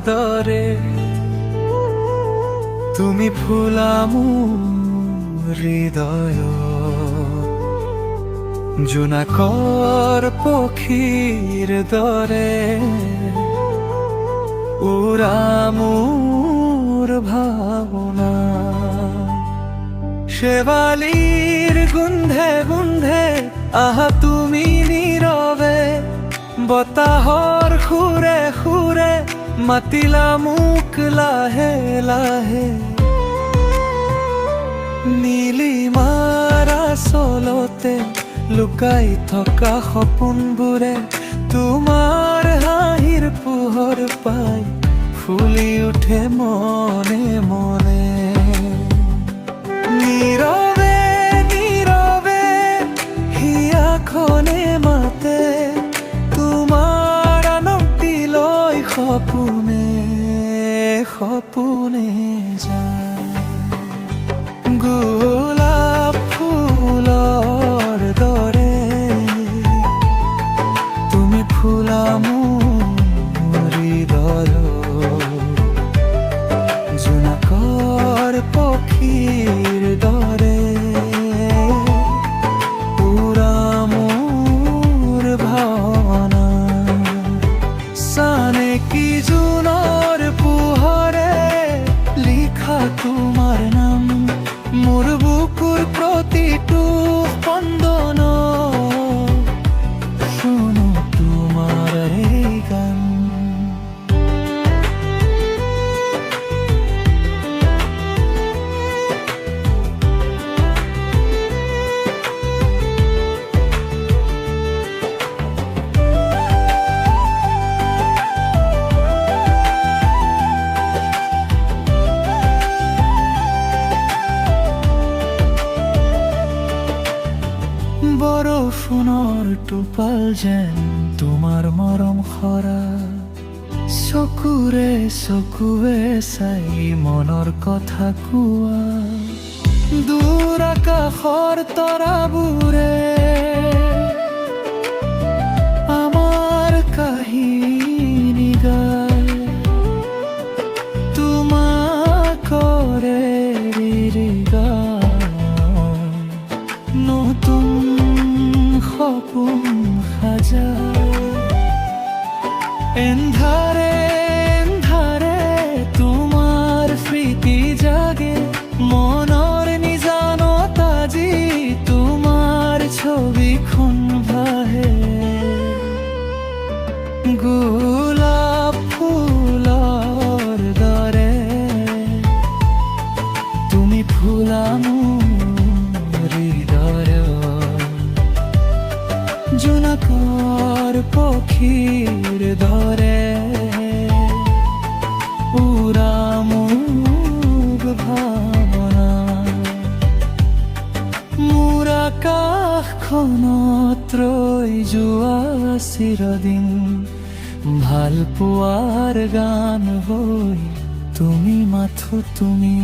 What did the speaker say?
দরে তুমি ফুলামু হৃদয় জোনাকৰ পক্ষীৰ দৰে উৰামুৰ ভাৱনা শেৱালিৰ গোন্ধে গোন্ধে আহা তুমি নীৰৱে বতাহৰ সুৰে সুৰে মাতিলা মোক লাহে লাহে নীলিমাৰ আচলতে লুকাই থকা সপোনবোৰে তোমাৰ হাঁহিৰ পোহৰ পাই ফুলি উঠে মনে মনে নীৰৱে নীৰৱে হিয়াখনে মাতে তোমাৰ আনতি লৈ সপোনে সপোনে যায় গোলাপ ফুলৰ দৰে তুমি ফুলামু হৃদয় জোনাকৰ পক্ষীৰ দৰে উৰামুৰ ভাৱনা চানেকি জোনৰ পোহৰে লিখা তোমাৰ নাম মোৰ বুকুৰ প্ৰতিটো স্পন্দন শুনো তোমাৰ এই গান বৰষুণৰ টোপাল যেন তোমাৰ মৰম সৰা চকুৰে চকুৱে চাই মনৰ কথা কোৱা দূৰ আকাশৰ তৰাবোৰে আমাৰ কাহিনী গায় তোমাকৰে নতুন সপোন সাজা এন্ধাৰে এন্ধাৰে তোমাৰ স্মৃতি জাগে মনৰ নিজানত আজি তোমাৰ ছবিখন ভাহে গোলাপ ফুলৰ দৰে তুমি ফুলামু জোনাকৰ পক্ষীৰ দৰে উৰামুৰ ভাৱনা মোৰ আকাশখনত ৰৈ যোৱা চিৰদিন ভাল পোৱাৰ গান হৈ তুমি মাথো তুমি